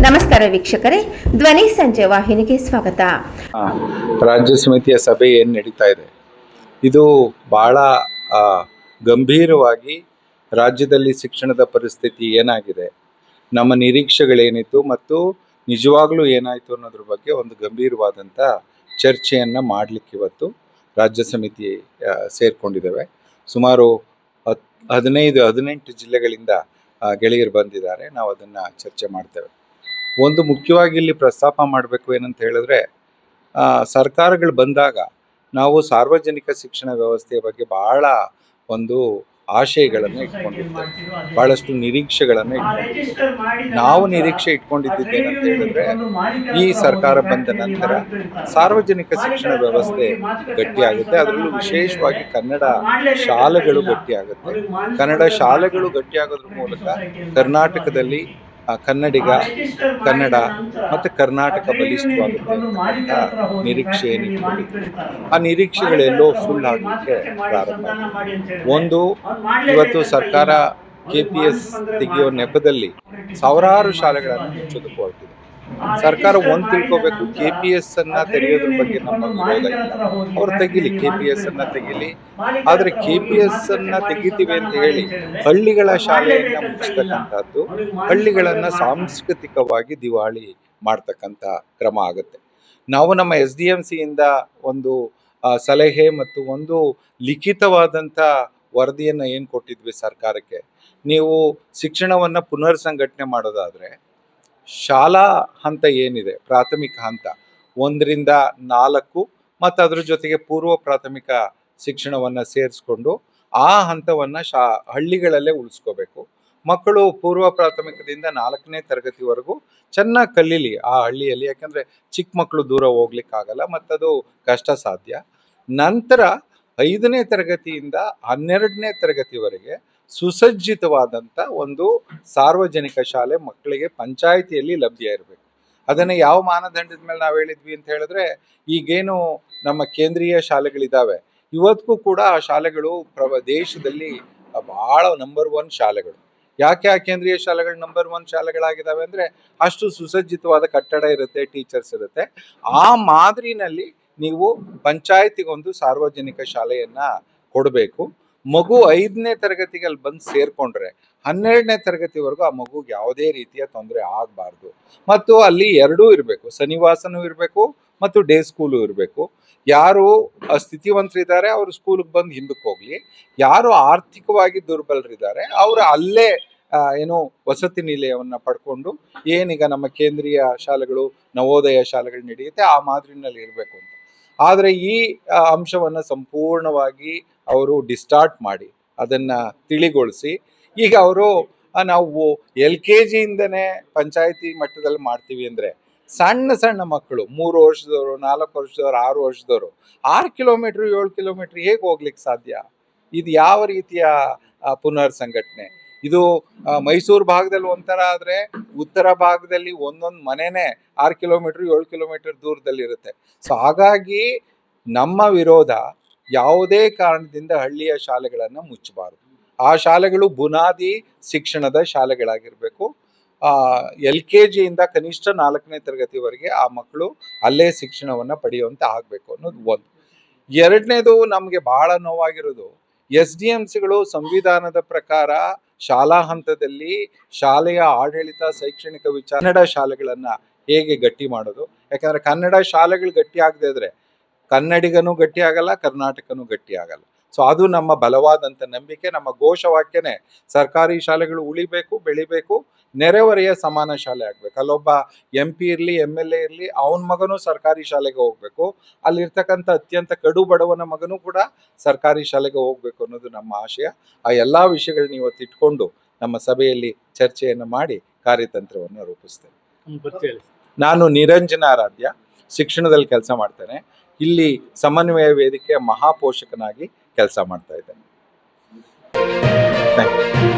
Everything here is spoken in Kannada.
ನಮಸ್ಕಾರ ವೀಕ್ಷಕರೇ, ಧ್ವನಿ ಸಂಜೆ ವಾಹಿನಿಗೆ ಸ್ವಾಗತ. ರಾಜ್ಯ ಸಮಿತಿಯ ಸಭೆ ಏನು ನಡೀತಾ ಇದೆ, ಇದು ಬಹಳ ಗಂಭೀರವಾಗಿ ರಾಜ್ಯದಲ್ಲಿ ಶಿಕ್ಷಣದ ಪರಿಸ್ಥಿತಿ ಏನಾಗಿದೆ, ನಮ್ಮ ನಿರೀಕ್ಷೆಗಳೇನಿತ್ತು ಮತ್ತು ನಿಜವಾಗ್ಲೂ ಏನಾಯಿತು ಅನ್ನೋದ್ರ ಬಗ್ಗೆ ಒಂದು ಗಂಭೀರವಾದಂಥ ಚರ್ಚೆಯನ್ನು ಮಾಡಲಿಕ್ಕೆ ಇವತ್ತು ರಾಜ್ಯ ಸಮಿತಿ ಸೇರಿಕೊಂಡಿದ್ದೇವೆ. ಸುಮಾರು 15-18 ಜಿಲ್ಲೆಗಳಿಂದ ಗೆಳೆಯರು ಬಂದಿದ್ದಾರೆ. ನಾವು ಅದನ್ನು ಚರ್ಚೆ ಮಾಡ್ತೇವೆ. ಒಂದು ಮುಖ್ಯವಾಗಿ ಇಲ್ಲಿ ಪ್ರಸ್ತಾಪ ಮಾಡಬೇಕು ಏನಂತ ಹೇಳಿದ್ರೆ, ಸರ್ಕಾರಗಳು ಬಂದಾಗ ನಾವು ಸಾರ್ವಜನಿಕ ಶಿಕ್ಷಣ ವ್ಯವಸ್ಥೆಯ ಬಗ್ಗೆ ಬಹಳ ಒಂದು ಆಶಯಗಳನ್ನು ಇಟ್ಕೊಂಡಿರ್ತೇವೆ, ಬಹಳಷ್ಟು ನಿರೀಕ್ಷೆಗಳನ್ನು ಇಟ್ಕೊಂಡಿದ್ದೇವೆ. ನಾವು ನಿರೀಕ್ಷೆ ಇಟ್ಕೊಂಡಿದ್ದೇನಂತ ಹೇಳಿದ್ರೆ, ಈ ಸರ್ಕಾರ ಬಂದ ನಂತರ ಸಾರ್ವಜನಿಕ ಶಿಕ್ಷಣ ವ್ಯವಸ್ಥೆ ಗಟ್ಟಿಯಾಗುತ್ತೆ, ಅದರಲ್ಲೂ ವಿಶೇಷವಾಗಿ ಕನ್ನಡ ಶಾಲೆಗಳು ಗಟ್ಟಿಯಾಗುತ್ತೆ. ಕನ್ನಡ ಶಾಲೆಗಳು ಗಟ್ಟಿಯಾಗೋದ್ರ ಮೂಲಕ ಕರ್ನಾಟಕದಲ್ಲಿ ಕನ್ನಡಿಗ, ಕನ್ನಡ ಮತ್ತು ಕರ್ನಾಟಕ ಬಲಿಷ್ಠವಾಗುತ್ತೆ ಅಂತ ನಿರೀಕ್ಷೆ ಏನಿಟ್ಕೊಂಡಿದೆ. ಆ ನಿರೀಕ್ಷೆಗಳೆಲ್ಲೋ ಸುಳ್ಳಾಗಲಿಕ್ಕೆ ಪ್ರಾರಂಭ ಆಗಿದೆ. ಒಂದು, ಇವತ್ತು ಸರ್ಕಾರ KPS ತೆಗೆಯೋ ನೆಪದಲ್ಲಿ ಸಾವಿರಾರು ಶಾಲೆಗಳನ್ನು ಮುಚ್ಚೋದಕ್ಕೆ ಹೊರಟಿದೆ. ಸರ್ಕಾರ ಒಂದು ತಿಳ್ಕೋಬೇಕು, KPS ಅನ್ನ ತೆರೆಯೋದ್ರ ಬಗ್ಗೆ ನಮ್ಮ ವಿರೋಧ ಇಲ್ಲ. ಅವ್ರು ತೆಗಿಲಿ, KPS ಅನ್ನ ತೆಗಿಲಿ. ಆದ್ರೆ KPS ಅನ್ನ ತೆಗಿತೀವಿ ಅಂತ ಹೇಳಿ ಹಳ್ಳಿಗಳ ಶಾಲೆಯನ್ನ ಮುಚ್ಚತಕ್ಕಂಥದ್ದು, ಹಳ್ಳಿಗಳನ್ನ ಸಾಂಸ್ಕೃತಿಕವಾಗಿ ದಿವಾಳಿ ಮಾಡ್ತಕ್ಕಂಥ ಕ್ರಮ ಆಗುತ್ತೆ. ನಾವು ನಮ್ಮ SDMC ಇಂದ ಒಂದು ಸಲಹೆ ಮತ್ತು ಒಂದು ಲಿಖಿತವಾದಂಥ ವರದಿಯನ್ನ ಏನು ಕೊಟ್ಟಿದ್ವಿ ಸರ್ಕಾರಕ್ಕೆ, ನೀವು ಶಿಕ್ಷಣವನ್ನ ಪುನರ್ ಸಂಘಟನೆ ಮಾಡೋದಾದ್ರೆ ಶಾಲಾ ಹಂತ ಏನಿದೆ, ಪ್ರಾಥಮಿಕ ಹಂತ 1ರಿಂದ 4 ಮತ್ತು ಅದ್ರ ಜೊತೆಗೆ ಪೂರ್ವ ಪ್ರಾಥಮಿಕ ಶಿಕ್ಷಣವನ್ನ ಸೇರಿಸ್ಕೊಂಡು ಆ ಹಂತವನ್ನ ಹಳ್ಳಿಗಳಲ್ಲೇ ಉಳಿಸ್ಕೋಬೇಕು. ಮಕ್ಕಳು ಪೂರ್ವ ಪ್ರಾಥಮಿಕದಿಂದ 4ನೇ ತರಗತಿವರೆಗೂ ಚೆನ್ನಾಗಿ ಕಲೀಲಿ ಆ ಹಳ್ಳಿಯಲ್ಲಿ, ಯಾಕಂದ್ರೆ ಚಿಕ್ಕ ಮಕ್ಕಳು ದೂರ ಹೋಗ್ಲಿಕ್ಕಾಗಲ್ಲ ಮತ್ತದು ಕಷ್ಟ ಸಾಧ್ಯ. ನಂತರ 5ನೇ ತರಗತಿಯಿಂದ 12ನೇ ತರಗತಿವರೆಗೆ ಸುಸಜ್ಜಿತವಾದಂಥ ಒಂದು ಸಾರ್ವಜನಿಕ ಶಾಲೆ ಮಕ್ಕಳಿಗೆ ಪಂಚಾಯಿತಿಯಲ್ಲಿ ಲಭ್ಯ ಇರಬೇಕು. ಅದನ್ನು ಯಾವ ಮಾನದಂಡದ ಮೇಲೆ ನಾವು ಹೇಳಿದ್ವಿ ಅಂತ ಹೇಳಿದ್ರೆ, ಈಗೇನು ನಮ್ಮ ಕೇಂದ್ರೀಯ ಶಾಲೆಗಳಿದ್ದಾವೆ, ಇವತ್ತಿಗೂ ಕೂಡ ಆ ಶಾಲೆಗಳು ದೇಶದಲ್ಲಿ ಬಹಳ ನಂಬರ್ 1 ಶಾಲೆಗಳು. ಯಾಕೆ ಆ ಕೇಂದ್ರೀಯ ಶಾಲೆಗಳು ನಂಬರ್ 1 ಶಾಲೆಗಳಾಗಿದ್ದಾವೆ ಅಂದ್ರೆ, ಅಷ್ಟು ಸುಸಜ್ಜಿತವಾದ ಕಟ್ಟಡ ಇರುತ್ತೆ, ಟೀಚರ್ಸ್ ಇರುತ್ತೆ. ಆ ಮಾದರಿನಲ್ಲಿ ನೀವು ಪಂಚಾಯತಿಗೊಂದು ಸಾರ್ವಜನಿಕ ಶಾಲೆಯನ್ನ ಕೊಡಬೇಕು. ಮಗು 5ನೇ ತರಗತಿಗೆ ಅಲ್ಲಿ ಬಂದು ಸೇರ್ಕೊಂಡ್ರೆ 12ನೇ ತರಗತಿವರೆಗೂ ಆ ಮಗುಗೆ ಯಾವುದೇ ರೀತಿಯ ತೊಂದರೆ ಆಗಬಾರ್ದು. ಮತ್ತು ಅಲ್ಲಿ ಎರಡೂ ಇರಬೇಕು, ಸನಿವಾಸನೂ ಇರಬೇಕು ಮತ್ತು ಡೇ ಸ್ಕೂಲು ಇರಬೇಕು. ಯಾರು ಸ್ಥಿತಿವಂತರಿದ್ದಾರೆ ಅವರು ಸ್ಕೂಲ್ಗೆ ಬಂದು ಹಿಂದಕ್ಕೆ ಹೋಗ್ಲಿ, ಯಾರು ಆರ್ಥಿಕವಾಗಿ ದುರ್ಬಲರಿದ್ದಾರೆ ಅವರು ಅಲ್ಲೇ ಏನು ವಸತಿ ನಿಲಯವನ್ನ ಪಡ್ಕೊಂಡು, ಏನೀಗ ನಮ್ಮ ಕೇಂದ್ರೀಯ ಶಾಲೆಗಳು, ನವೋದಯ ಶಾಲೆಗಳು ನಡೆಯುತ್ತೆ ಆ ಮಾದರಿನಲ್ಲಿ ಇರಬೇಕು ಅಂತ. ಆದರೆ ಈ ಅಂಶವನ್ನ ಸಂಪೂರ್ಣವಾಗಿ ಅವರು ಡಿಸ್ಟಾರ್ಟ್ ಮಾಡಿ ಅದನ್ನ ತಿಳಿಗೊಳಿಸಿ, ಈಗ ಅವರು ನಾವು LKG ಇಂದನೇ ಪಂಚಾಯತಿ ಮಟ್ಟದಲ್ಲಿ ಮಾಡ್ತೀವಿ ಅಂದ್ರೆ, ಸಣ್ಣ ಸಣ್ಣ ಮಕ್ಕಳು 3 ವರ್ಷದವರು, 4 ವರ್ಷದವರು, 6 ವರ್ಷದವರು 6 ಕಿಲೋಮೀಟರ್ 7 ಕಿಲೋಮೀಟರ್ ಹೇಗೆ ಹೋಗ್ಲಿಕ್ಕೆ ಸಾಧ್ಯ? ಇದು ಯಾವ ರೀತಿಯ ಪುನರ್ ಸಂಘಟನೆ ಇದು? ಮೈಸೂರು ಭಾಗದಲ್ಲಿ ಒಂಥರ ಆದ್ರೆ ಉತ್ತರ ಭಾಗದಲ್ಲಿ ಒಂದೊಂದು ಮನೆನೇ 6 ಕಿಲೋಮೀಟರ್ 7 ಕಿಲೋಮೀಟರ್ ದೂರದಲ್ಲಿ ಇರುತ್ತೆ. ಸೊ ಹಾಗಾಗಿ ನಮ್ಮ ವಿರೋಧ, ಯಾವುದೇ ಕಾರಣದಿಂದ ಹಳ್ಳಿಯ ಶಾಲೆಗಳನ್ನ ಮುಚ್ಚಬಾರದು. ಆ ಶಾಲೆಗಳು ಬುನಾದಿ ಶಿಕ್ಷಣದ ಶಾಲೆಗಳಾಗಿರ್ಬೇಕು. LKG ಇಂದ ಕನಿಷ್ಠ 4ನೇ ತರಗತಿವರೆಗೆ ಆ ಮಕ್ಕಳು ಅಲ್ಲೇ ಶಿಕ್ಷಣವನ್ನ ಪಡೆಯುವಂತೆ ಆಗ್ಬೇಕು ಅನ್ನೋದು ಒಂದು. ಎರಡನೇದು, ನಮ್ಗೆ ಬಹಳ ನೋವಾಗಿರೋದು, SDMCಗಳು ಸಂವಿಧಾನದ ಪ್ರಕಾರ ಶಾಲಾ ಹಂತದಲ್ಲಿ ಶಾಲೆಯ ಆಡಳಿತ, ಶೈಕ್ಷಣಿಕ ವಿಚಾರ, ಕನ್ನಡ ಶಾಲೆಗಳನ್ನ ಹೇಗೆ ಗಟ್ಟಿ ಮಾಡೋದು. ಯಾಕಂದ್ರೆ ಕನ್ನಡ ಶಾಲೆಗಳು ಗಟ್ಟಿ ಆಗದೆ ಇದ್ರೆ ಕನ್ನಡಿಗನೂ ಗಟ್ಟಿ ಆಗಲ್ಲ, ಕರ್ನಾಟಕನೂ ಗಟ್ಟಿ ಆಗಲ್ಲ. ಸೊ ಅದು ನಮ್ಮ ಬಲವಾದಂಥ ನಂಬಿಕೆ. ನಮ್ಮ ಘೋಷವಾಕ್ಯನೇ ಸರ್ಕಾರಿ ಶಾಲೆಗಳು ಉಳಿಬೇಕು, ಬೆಳಿಬೇಕು, ನೆರೆಹೊರೆಯ ಸಮಾನ ಶಾಲೆ ಆಗ್ಬೇಕು. ಅಲ್ಲೊಬ್ಬ MP ಇರಲಿ, MLA ಇರಲಿ, ಅವನ ಮಗನೂ ಸರ್ಕಾರಿ ಶಾಲೆಗೆ ಹೋಗ್ಬೇಕು. ಅಲ್ಲಿರ್ತಕ್ಕಂಥ ಅತ್ಯಂತ ಕಡು ಬಡವನ ಮಗನೂ ಕೂಡ ಸರ್ಕಾರಿ ಶಾಲೆಗೆ ಹೋಗ್ಬೇಕು ಅನ್ನೋದು ನಮ್ಮ ಆಶಯ. ಆ ಎಲ್ಲಾ ವಿಷಯಗಳನ್ನ ಇವತ್ತು ಇಟ್ಕೊಂಡು ನಮ್ಮ ಸಭೆಯಲ್ಲಿ ಚರ್ಚೆಯನ್ನು ಮಾಡಿ ಕಾರ್ಯತಂತ್ರವನ್ನು ರೂಪಿಸ್ತೇವೆ. ನಾನು ನಿರಂಜನಾರಾಧ್ಯ, ಶಿಕ್ಷಣದಲ್ಲಿ ಕೆಲಸ ಮಾಡ್ತೇನೆ. ಇಲ್ಲಿ ಸಮನ್ವಯ ವೇದಿಕೆಯ ಮಹಾಪೋಷಕನಾಗಿ ಕೆಲಸ ಮಾಡ್ತಾ ಇದ್ದೇನೆ. Thank you.